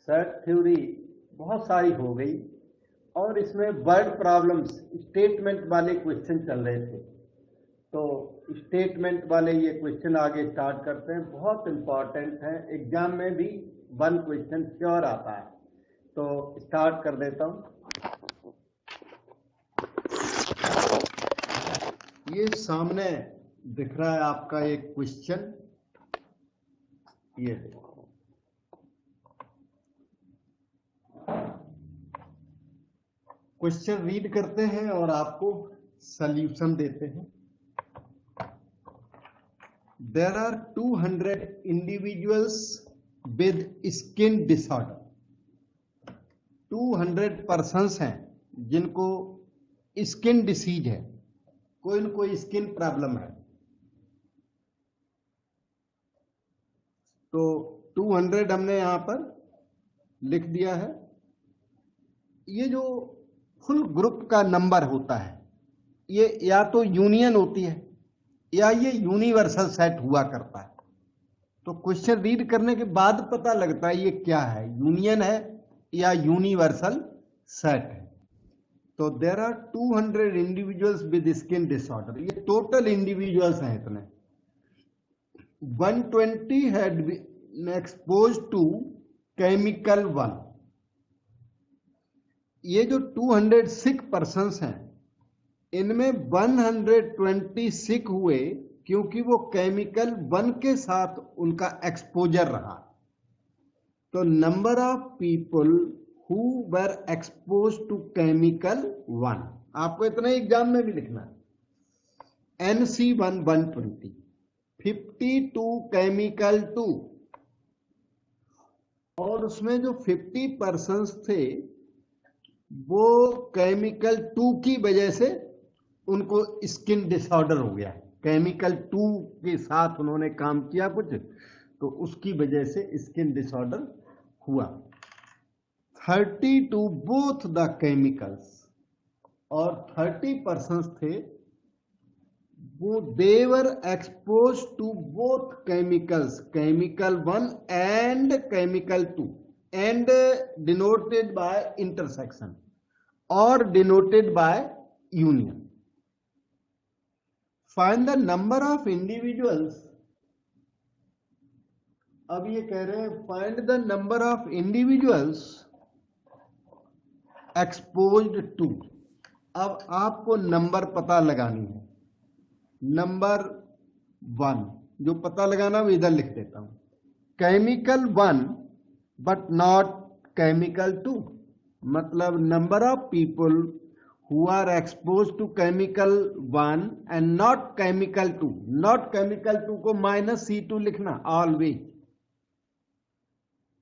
Set theory बहुत सारी हो गई और इसमें वर्ड प्रॉब्लम्स स्टेटमेंट वाले क्वेश्चन चल रहे थे। तो स्टेटमेंट वाले ये क्वेश्चन आगे स्टार्ट करते हैं, बहुत इंपॉर्टेंट है, एग्जाम में भी 1 क्वेश्चन श्योर आता है। तो स्टार्ट कर देता हूँ। ये सामने दिख रहा है आपका एक क्वेश्चन, ये देखो। क्वेश्चन रीड करते हैं और आपको सॉल्यूशन देते हैं। There are 200 individuals with skin disorder. 200 persons हैं जिनको स्किन डिसीज है, कोई न कोई स्किन प्रॉब्लम है। तो 200 हमने यहां पर लिख दिया है। ये जो फुल ग्रुप का नंबर होता है, ये या तो यूनियन होती है या ये यूनिवर्सल सेट हुआ करता है। तो क्वेश्चन रीड करने के बाद पता लगता है ये क्या है, यूनियन है या यूनिवर्सल सेट है। तो there are 200 individuals with skin disorder, ये टोटल इंडिविजुअल्स हैं इतने। 120 had been exposed to chemical 1। ये जो 200 सिक पर्सन्स हैं, इनमें 120 सिक हुए क्योंकि वो केमिकल 1 के साथ उनका एक्सपोजर रहा। तो number of people who were expose to chemical 1, आपको इतना एग्जाम में भी लिखना है। NC1 120, 52 केमिकल 2, और उसमें जो 50 पर्सन्स थे वो केमिकल 2 की वजह से उनको स्किन डिसऑर्डर हो गया। केमिकल 2 के साथ उन्होंने काम किया कुछ, तो उसकी वजह से स्किन डिसऑर्डर हुआ। 32 बोथ द केमिकल्स, और 30 पर्सन्स थे वो देवर expose to both chemicals, chemical 1 and chemical 2, and denoted by intersection or denoted by union. Find the number of individuals. अब ये कह रहे हैं find the number of individuals exposed to. अब आपको नंबर पता लगानी है। नंबर 1 जो पता लगाना वो इधर लिख देता हूं, केमिकल 1 बट नॉट केमिकल 2, मतलब number of people who are exposed to chemical 1 and not chemical 2. not chemical 2 को -C2 लिखना always।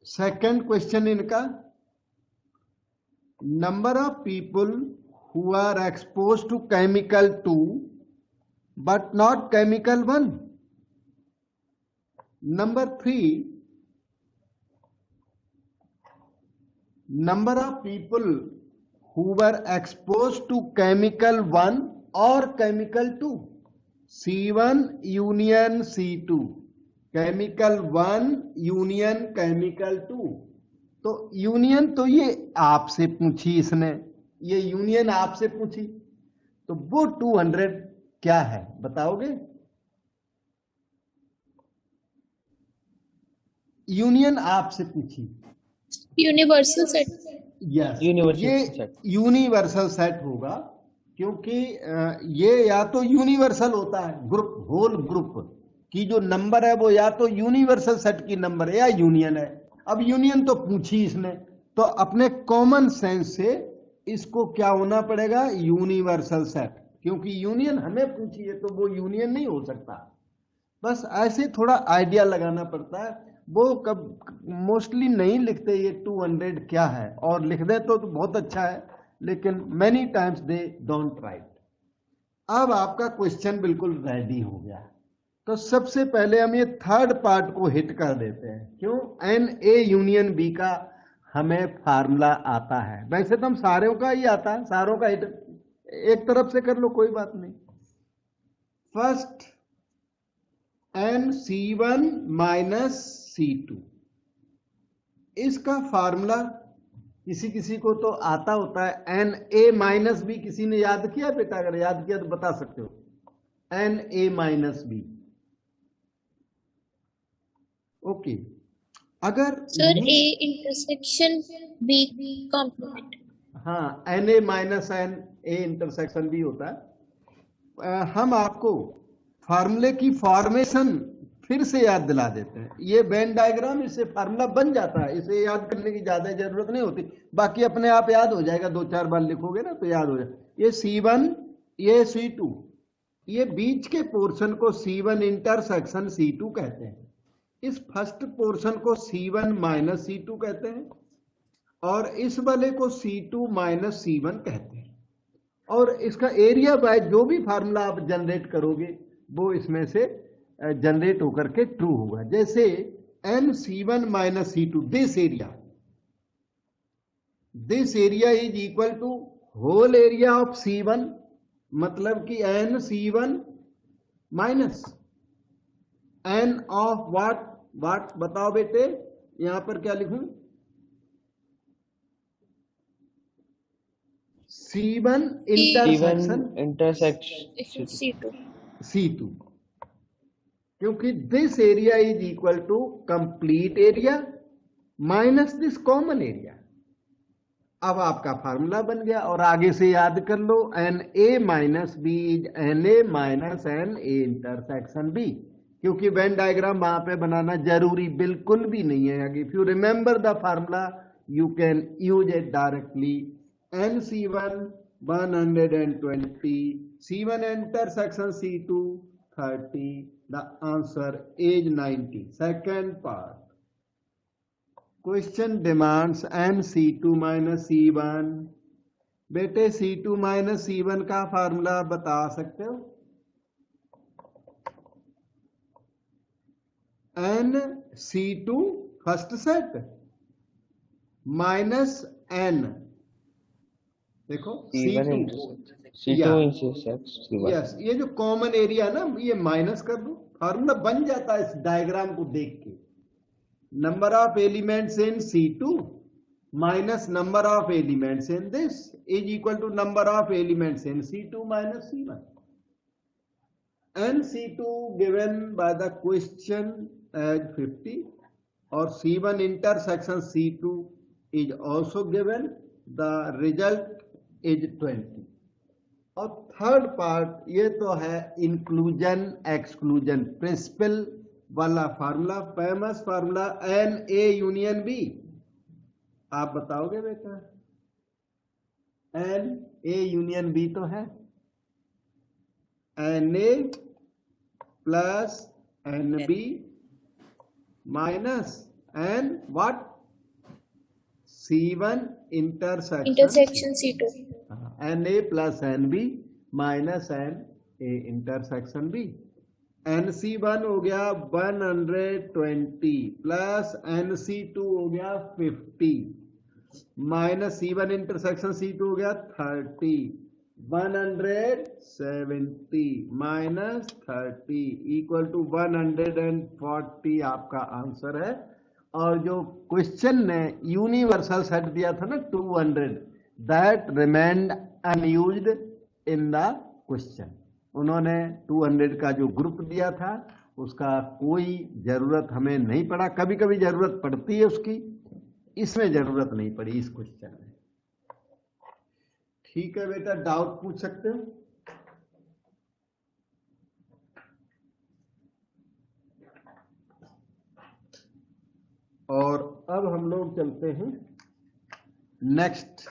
सेकंड क्वेश्चन इनका, number of people who are exposed to chemical 2 but not chemical 1। Number 3, number of people who were exposed to chemical 1 or chemical 2, C1 union C2, chemical 1 union chemical 2। तो union तो ये आपसे पूछी इसने, ये union आपसे पूछी, तो वो 200 क्या है बताओगे? यूनियन आपसे पूछी, यूनिवर्सल सेट। यस, ये यूनिवर्सल सेट होगा क्योंकि ये या तो यूनिवर्सल होता है, ग्रुप होल ग्रुप की जो नंबर है वो या तो यूनिवर्सल सेट की नंबर है या यूनियन है। अब यूनियन तो पूछी इसने, तो अपने कॉमन सेंस से इसको क्या होना पड़ेगा, यूनिवर्सल सेट, क्योंकि यूनियन हमें पूछी है तो वो यूनियन नहीं हो सकता। बस ऐसे थोड़ा आइडिया लगाना पड़ता है। वो कब मोस्टली नहीं लिखते ये 200 क्या है, और लिख दे तो बहुत अच्छा है, लेकिन many times they don't write. अब आपका क्वेश्चन बिल्कुल रेडी हो गया, तो सबसे पहले हम ये थर्ड पार्ट को हिट कर देते हैं। क्यों? NA यूनियन B का हमें फार्मूला आता है, वैसे तो हम सारों का ही आता है, सारों का हिट एक तरफ से कर लो कोई बात नहीं। फर्स्ट NC1 - C2, इसका फार्मूला किसी किसी को तो आता होता है, एन ए माइनस बी। किसी ने याद किया बेटा? अगर याद किया तो बता सकते हो। N A minus B. Okay, अगर sir A intersection B complement. हाँ, N A minus N A intersection भी होता है। हम आपको फार्मूले की फॉर्मेशन फिर से याद दिला देते हैं। ये वेन डायग्राम, इससे फार्मूला बन जाता है, इसे याद करने की ज्यादा जरूरत नहीं होती, बाकी अपने आप याद हो जाएगा। 2-4 बार लिखोगे ना तो याद हो जाएगा। ये C1, ये C2, ये बीच के पोर्शन को C1 इंटरसेक्शन C2 कहते हैं। इस फर्स्ट पोर्शन को C1 माइनस C2 कहते हैं, और इस वाले को C2 माइनस C1 कहते हैं। और इसका एरिया बाय जो भी फार्मूला आप जनरेट करोगे वो इसमें से जनरेट होकर के ट्रू होगा। जैसे n C1 minus C2, this area is equal to whole area of C1, मतलब कि n C1 minus n of what बताओ बेटे, यहां पर क्या लिखूं? C1 इंटरसेक्शन C2, क्योंकि this area is equal to complete area minus this common area. अब आपका फार्मूला बन गया, और आगे से याद कर लो, N A minus B is N A minus N A intersection B, क्योंकि वेन डायग्राम वहां पे बनाना जरूरी बिल्कुल भी नहीं है। If you remember the formula you can use it directly. N C1 120, C1 intersection C2 30, the answer is 90. Second part, question demands n C2 minus C1। बेटे C2 माइनस C1 का फार्मूला बता सकते हो? n C2 first set minus n, देखो yes, ये जो common area ना, ये माइनस कर दो, फार्मूला बन जाता है इस डायग्राम को देख के। Number of elements in C2 minus number of elements in this is equal to number of elements in C2 minus C1। N C2 given by the question as 50, और C1 intersection C2 is also given, the result is 20। और third part, ये तो है inclusion exclusion principle वाला formula, famous formula n A union B. आप बताओगे बेटा? N A union B तो है N A plus n B minus n what? C1 intersection C2, n A plus n B minus N A intersection B. N C1 हो गया 120 plus N C2 हो गया 50 minus C1 intersection C2 हो गया 30, 170 minus 30 equal to 140 आपका answer है। और जो क्वेश्चन ने यूनिवर्सल सेट दिया था ना 200, that remained unused in the question. उन्होंने 200 का जो ग्रुप दिया था उसका कोई जरूरत हमें नहीं पड़ा। कभी कभी जरूरत पड़ती है उसकी, इसमें जरूरत नहीं पड़ी इस क्वेश्चन में। ठीक है बेटा, डाउट पूछ सकते हो? और अब हम लोग चलते हैं नेक्स्ट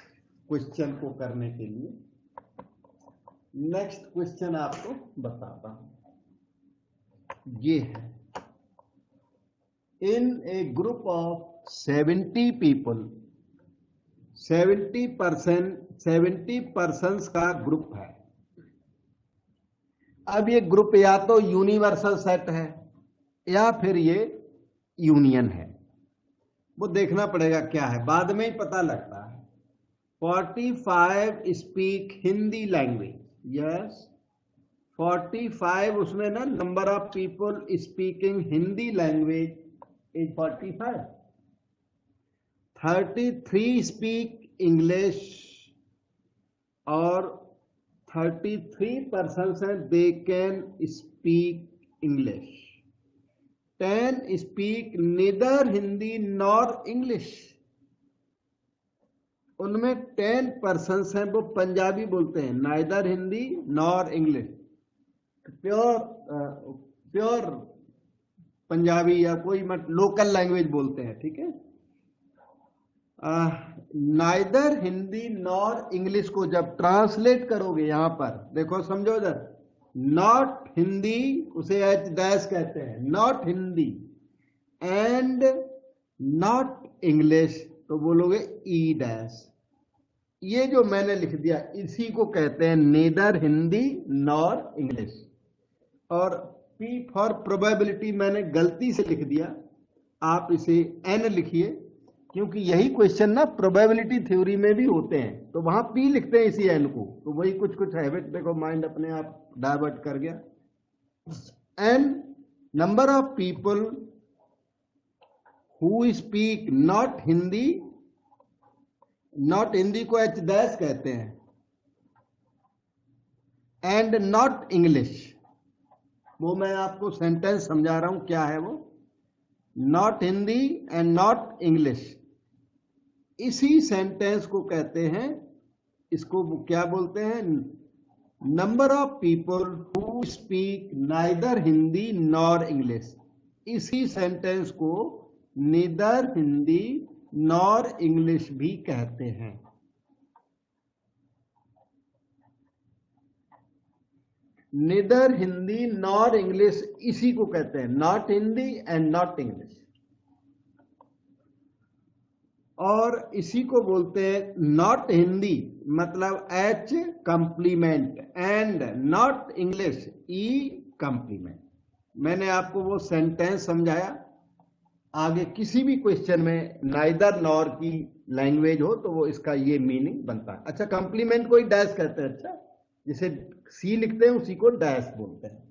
क्वेश्चन को करने के लिए। नेक्स्ट क्वेश्चन आपको बताता हूं, ये है इन ए ग्रुप ऑफ 70 पीपल, 70 पर्सन्स का ग्रुप है। अब ये ग्रुप या तो यूनिवर्सल सेट है या फिर ये यूनियन है, वो देखना पड़ेगा क्या है, बाद में ही पता लगता है। 45 स्पीक हिंदी लैंग्वेज, यस 45, उसमें ना number of people speaking Hindi language is 45। 33 speak English और 33% हैं they can speak English. 10 speak neither Hindi nor English. उनमें 10% हैं वो पंजाबी बोलते हैं, neither Hindi nor English, pure Punjabi या कोई लोकल लैंग्वेज बोलते हैं, ठीक है। नाइदर हिंदी नॉर इंग्लिश को जब ट्रांसलेट करोगे, यहां पर देखो समझो इधर, नॉट हिंदी उसे एच डैश कहते हैं, not Hindi and not English तो बोलोगे ई डैश। ये जो मैंने लिख दिया इसी को कहते हैं नेदर हिंदी नॉर इंग्लिश। और पी फॉर प्रोबेबिलिटी मैंने गलती से लिख दिया, आप इसे एन लिखिए, क्योंकि यही क्वेश्चन ना प्रोबेबिलिटी थ्योरी में भी होते हैं, तो वहां पी लिखते हैं इसी एन को, तो वही कुछ कुछ हैबिट देखो माइंड अपने आप डाइवर्ट कर गया। N number of people who speak not Hindi, not Hindi को एच डैश कहते हैं, एंड नॉट इंग्लिश, वो मैं आपको सेंटेंस समझा रहा हूं क्या है वो, not Hindi and not English, इसी सेंटेंस को कहते हैं, इसको क्या बोलते हैं, number of people who speak neither Hindi nor English. इसी सेंटेंस को नीदर हिंदी नॉर इंग्लिश भी कहते हैं। नीदर हिंदी नॉर इंग्लिश इसी को कहते हैं, not Hindi and not English. और इसी को बोलते हैं नॉट हिंदी मतलब H complement and not English E complement. मैंने आपको वो सेंटेंस समझाया, आगे किसी भी क्वेश्चन में नाइदर नॉर की लैंग्वेज हो तो वो इसका ये मीनिंग बनता है। अच्छा, कंप्लीमेंट को ही डैश कहते हैं, अच्छा जिसे सी लिखते हैं उसी को डैश बोलते हैं।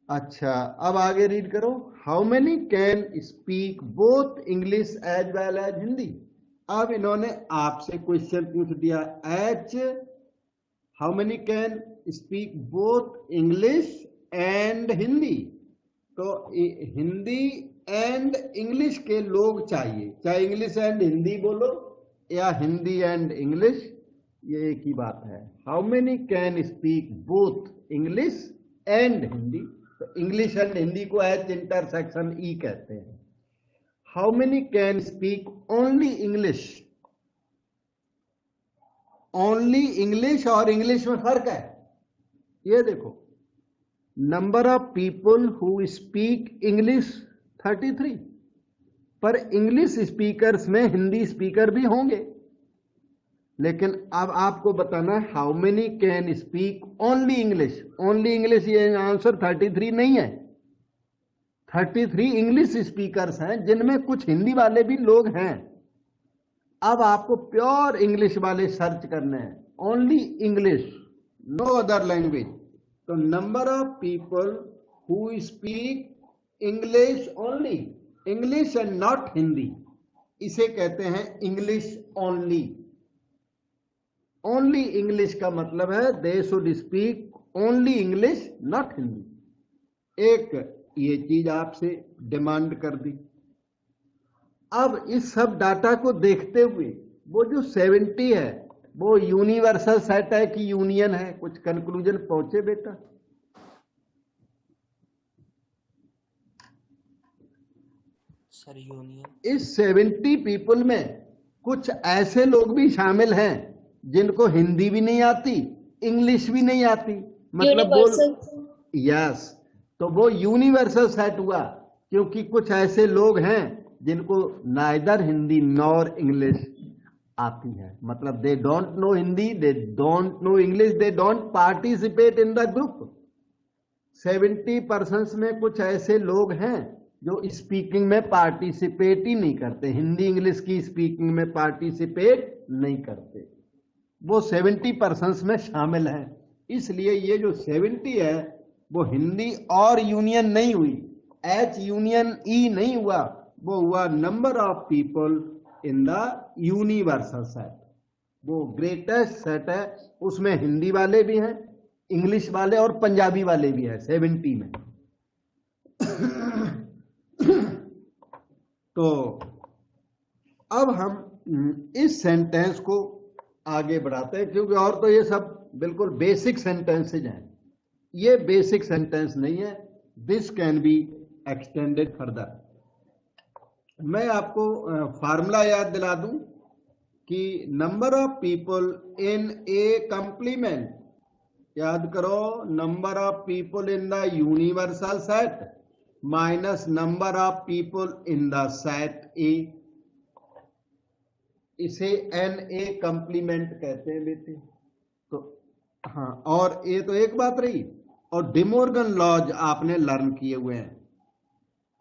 अच्छा, अब आगे रीड करो, how many can speak both English as well as Hindi. अब इन्होंने आपसे क्वेश्चन पूछ दिया, H how many can speak both English and Hindi, तो हिंदी एंड इंग्लिश के लोग चाहिए, चाहे इंग्लिश एंड हिंदी बोलो या हिंदी एंड इंग्लिश, ये एक ही बात है। How many can speak both English and Hindi, तो इंग्लिश एंड हिंदी को एच इंटरसेक्शन ई कहते हैं। How many can speak only English, only English और इंग्लिश में फर्क है, ये देखो, number of people who speak English 33, पर इंग्लिश स्पीकर्स में हिंदी स्पीकर भी होंगे, लेकिन अब आपको बताना है how many can speak only English. Only English ये आंसर 33 नहीं है, 33 इंग्लिश स्पीकर्स हैं जिनमें कुछ हिंदी वाले भी लोग हैं। अब आपको प्योर इंग्लिश वाले सर्च करने हैं, only English, no other language. तो number of people who speak English only, English and not Hindi, इसे कहते हैं इंग्लिश ओनली। ओनली इंग्लिश का मतलब है they should speak only English not Hindi. एक ये चीज आपसे डिमांड कर दी। अब इस सब डाटा को देखते हुए वो जो 70 है वो यूनिवर्सल सेट है कि यूनियन है, कुछ कंक्लूजन पहुंचे बेटा? Sir union. इस 70 पीपल में कुछ ऐसे लोग भी शामिल हैं जिनको हिंदी भी नहीं आती, इंग्लिश भी नहीं आती, मतलब बोल यस, तो वो यूनिवर्सल सेट हुआ, क्योंकि कुछ ऐसे लोग हैं जिनको नाइदर हिंदी नॉर इंग्लिश आती है, मतलब they don't know Hindi, they don't know English, they don't participate in the group. 70% में कुछ ऐसे लोग हैं जो स्पीकिंग में पार्टिसिपेट ही नहीं करते, हिंदी इंग्लिश की स्पीकिंग में पार्टिसिपेट नहीं करते, वो 70% में शामिल हैं। इसलिए ये जो 70 है वो हिंदी और यूनियन नहीं हुई, एच यूनियन ई नहीं हुआ, वो हुआ number of people in the universal set. वो ग्रेटेस्ट सेट है, उसमें हिंदी वाले भी हैं, इंग्लिश वाले और पंजाबी वाले भी हैं 70 में। तो अब हम इस सेंटेंस को आगे बढ़ाते हैं, क्योंकि और तो ये सब बिल्कुल बेसिक सेंटेंसेज हैं, ये बेसिक सेंटेंस नहीं है। This can be extended further. मैं आपको फार्मूला याद दिला दूं कि number of people in A complement, याद करो, number of people in the universal set minus number of people in the set ए, इसे एन ए कंप्लीमेंट कहते हैं बेटे। तो हाँ, और ये तो एक बात रही। और डिमोर्गन लॉज आपने लर्न किए हुए हैं।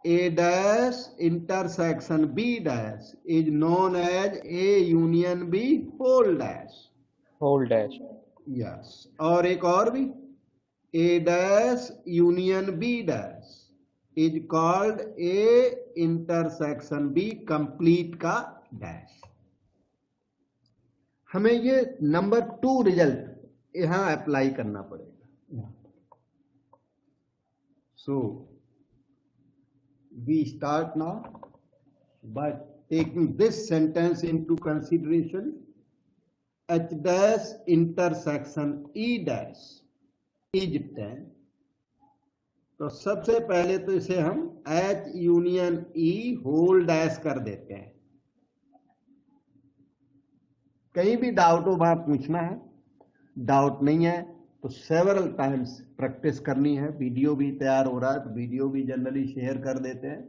A dash intersection B dash is known as A union B whole dash. Whole dash, yes. और एक और भी, A dash union B dash is called A intersection B complete का डैश। हमें ये नंबर 2 रिजल्ट यहां अप्लाई करना पड़ेगा। सो we start now by taking this sentence into consideration. H dash intersection E dash is 10। तो सबसे पहले तो इसे हम H union E whole dash कर देते हैं। कहीं भी डाउट हो वहां पूछना है, डाउट नहीं है तो सेवरल टाइम्स प्रैक्टिस करनी है। वीडियो भी तैयार हो रहा है तो वीडियो भी जनरली शेयर कर देते हैं,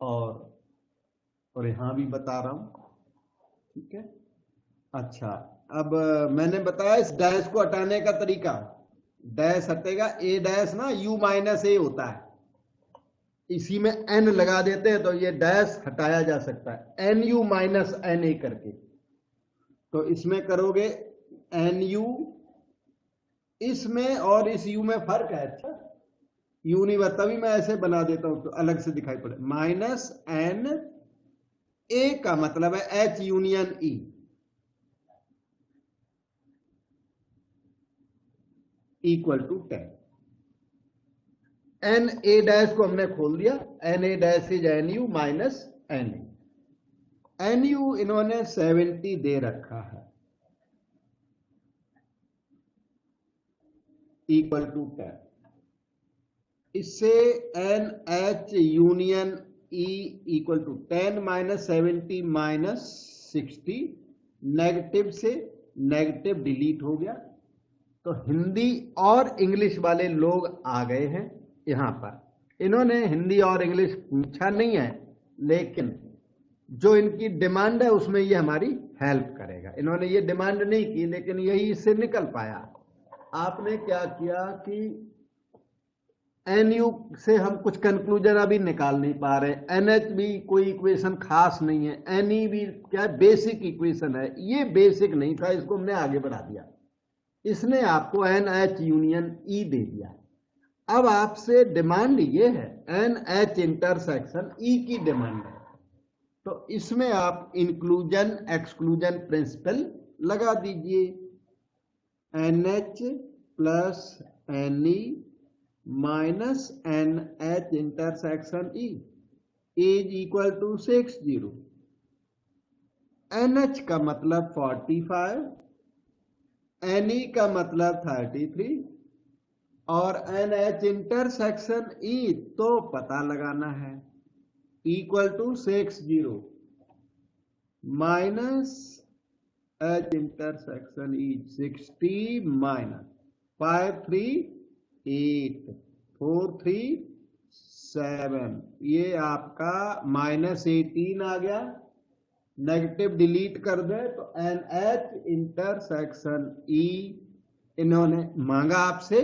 और यहां भी बता रहा हूं, ठीक है। अच्छा, अब मैंने बताया इस डैश को हटाने का तरीका। डैश हटेगा, ए डैश ना यू माइनस ए होता है, इसी में एन लगा देते हैं तो ये डैश हटाया जा सकता है, n U minus N A करके। तो इसमें करोगे एन यू, इसमें और इस यू में फर्क है। अच्छा, यू नहीं बता, तभी मैं ऐसे बना देता हूं तो अलग से दिखाई पड़े। माइनस एन ए का मतलब है H union E, equal to 10। N A dash को हमने खोल दिया, n A dash is n U minus N A. N U इन्होंने 70 दे रखा है, इक्वल टू 10। इससे n H union E equal to 10 minus 70 minus 60, negative से नेगेटिव डिलीट हो गया। तो हिंदी और इंग्लिश वाले लोग आ गए हैं यहां पर। इन्होंने हिंदी और इंग्लिश पूछा नहीं है, लेकिन जो इनकी डिमांड है उसमें ये हमारी हेल्प करेगा। इन्होंने ये डिमांड नहीं की, लेकिन यही इससे निकल पाया। आपने क्या किया कि एनयू से हम कुछ कंक्लूजन अभी निकाल नहीं पा रहे, एनएच भी कोई इक्वेशन खास नहीं है, एनई भी क्या बेसिक इक्वेशन है, ये बेसिक नहीं था, इसको हमने आगे बढ़ा दिया। इसने आपको एन एच यूनियन ई दे दिया। अब आपसे डिमांड ये है, एन एच इंटरसेक्शन ई की डिमांड है, तो इसमें आप इंक्लूजन एक्सक्लूजन प्रिंसिपल लगा दीजिए। N H plus n E minus n H intersection E is equal to 60। N H का मतलब 45, एन ई का मतलब 33, और एन एच इंटरसेक्शन ई तो पता लगाना है, equal to 60 minus H intersection E 60 minus 5 3 8 4 3 7, ये आपका माइनस 18 आ गया। नेगेटिव डिलीट कर दे तो एन एच इंटरसेक्शन ई इन्होंने मांगा आपसे,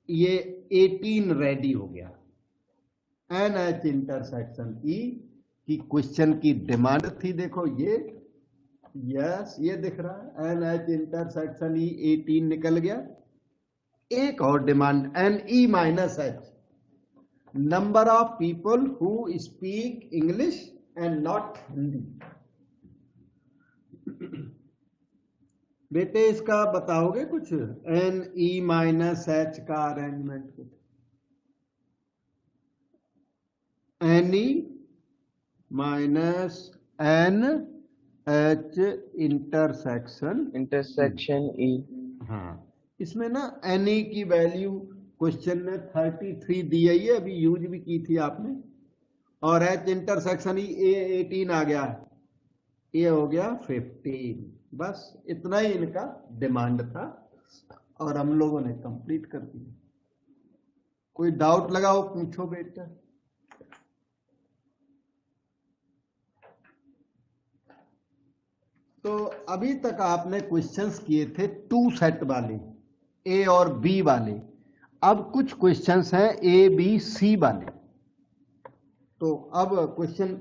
ये 18 रेडी हो गया। एन एच इंटरसेक्शन ई की क्वेश्चन की डिमांड थी, देखो ये, यस ये दिख रहा है, एन एच इंटरसेक्शन ई 18 निकल गया। एक और demand n E minus H, number of people who speak English and not Hindi. बेटे इसका बताओगे कुछ, एन ई माइनस एच का अरेंजमेंट कुछ? N E minus n H intersection E. हाँ, इसमें ना एन ई की वैल्यू क्वेश्चन में 33 दी है, ये अभी यूज भी की थी आपने, और एच इंटरसेक्शन ई 18 आ गया, ये हो गया 15। बस इतना ही इनका डिमांड था और हम लोगों ने कंप्लीट कर दिया। कोई डाउट लगाओ, पूछो बेटा। तो अभी तक आपने क्वेश्चंस किए थे 2 सेट वाले, ए और बी वाले। अब कुछ क्वेश्चंस हैं ए बी सी वाले। तो अब क्वेश्चन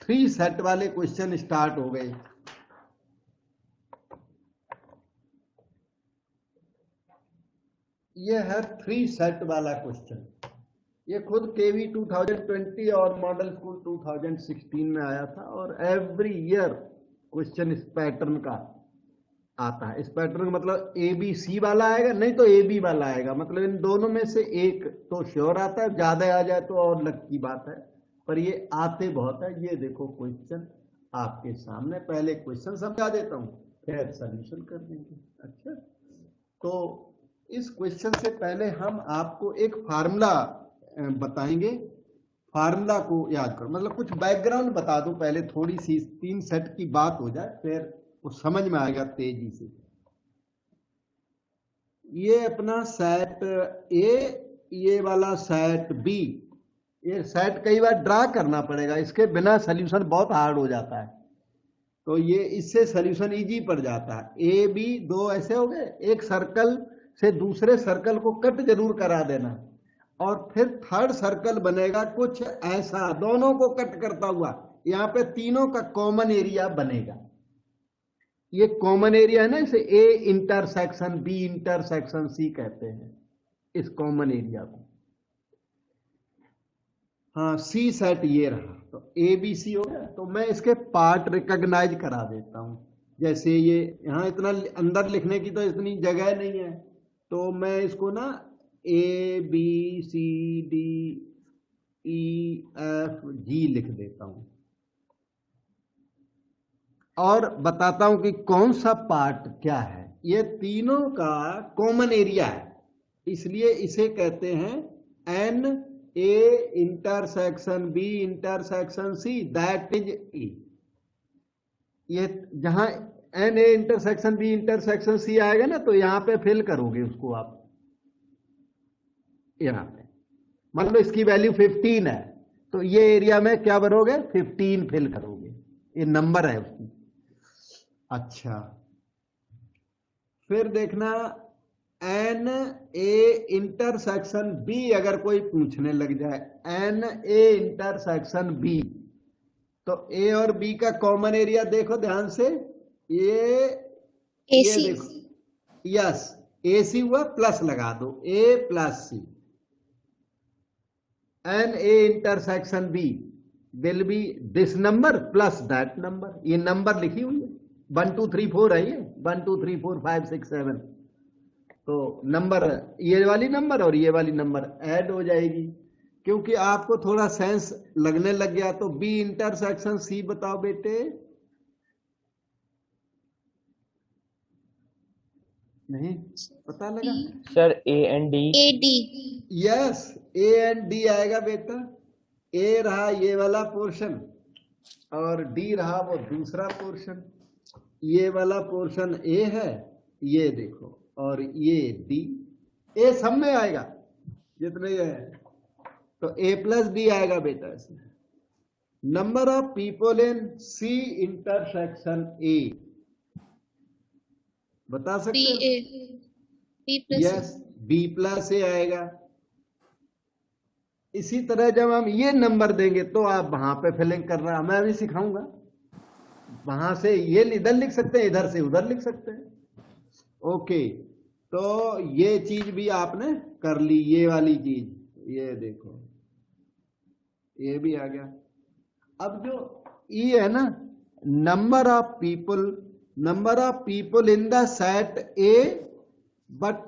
3 सेट वाले क्वेश्चन स्टार्ट हो गए। ये है 3 सेट वाला क्वेश्चन। ये खुद केवी 2020 और मॉडल स्कूल 2016 में आया था, और एवरी ईयर क्वेश्चन इस पैटर्न का आता है। इस पैटर्न मतलब ए बी सी वाला आएगा, नहीं तो ए बी वाला आएगा, मतलब इन दोनों में से एक तो श्योर आता है, ज्यादा आ जाए तो और लक की बात है, पर ये आते बहुत है। ये देखो क्वेश्चन आपके सामने, पहले क्वेश्चन समझा देता हूं, फिर सॉल्यूशन कर देंगे। अच्छा, तो इस क्वेश्चन से पहले हम आपको एक फार्मूला बताएंगे। फार्मूला को याद करो, मतलब कुछ बैकग्राउंड बता दूं पहले, थोड़ी सी 3 सेट की बात हो जाए, फिर वो समझ में आएगा तेजी से। ये अपना सेट ए, ये वाला सेट बी। ये सेट कई बार ड्रा करना पड़ेगा, इसके बिना सॉल्यूशन बहुत हार्ड हो जाता है, तो ये इससे सॉल्यूशन इजी पड़ जाता है। ए बी दो ऐसे हो गए, एक सर्कल से दूसरे सर्कल को कट जरूर करा देना, और फिर थर्ड सर्कल बनेगा कुछ ऐसा, दोनों को कट करता हुआ, यहाँ पे तीनों का कॉमन एरिया बनेगा। ये कॉमन एरिया है ना, इसे A intersection B intersection C कहते हैं, इस कॉमन एरिया को। हाँ, सी सेट ये रहा, तो ए बी सी हो गया। तो मैं इसके पार्ट रिकॉग्नाइज करा देता हूं। जैसे ये यहाँ इतना अंदर लिखने की तो इतनी जगह नहीं है, तो मैं इसको ना A B C D E F G लिख देता हूं, और बताता हूं कि कौन सा पार्ट क्या है। ये तीनों का कॉमन एरिया है, इसलिए इसे कहते हैं N A intersection B intersection C, that is E. ये जहां N A intersection B intersection C आएगा ना, तो यहां पे फिल करोगे उसको आप, यहां पे मान लो इसकी वैल्यू 15 है, तो ये एरिया में क्या भरोगे, 15 फिल करोगे, ये नंबर है उसकी। अच्छा, फिर देखना एन ए इंटरसेक्शन बी, अगर कोई पूछने लग जाए एन ए इंटरसेक्शन बी, तो ए और बी का कॉमन एरिया देखो ध्यान से, ये देखो, यस ए सी हुआ, प्लस लगा दो, A plus C. N A intersection B will be this number plus that number. ये नंबर लिखी हुई है, 1 2 3 4 है, ये 1 2 3 4 5 6 7, तो नंबर ये वाली नंबर और ये वाली नंबर ऐड हो जाएगी। क्योंकि आपको थोड़ा सेंस लगने लग गया, तो बी इंटरसेक्शन सी बताओ बेटे। नहीं पता लगा sir, A and D. A D, yes, A and D आएगा बेटा। ए रहा ये वाला पोर्शन, और डी रहा वो दूसरा पोर्शन। ये वाला पोर्शन ए है, ये देखो, और ये डी। ए सब में आएगा जितने ये है, तो ए प्लस डी आएगा बेटा इसमें। Number of people in C intersection A, बता सकते बी हो? A, B plus yes, B plus A आएगा। इसी तरह जब हम ये नंबर देंगे तो आप वहां पे फिलिंग करना, मैं अभी सिखाऊंगा। वहां से ये इधर लिख सकते हैं, इधर से उधर लिख सकते हैं। ओके, तो ये चीज भी आपने कर ली, ये वाली चीज, ये देखो ये भी आ गया। अब जो ई है ना, number of people in the set A but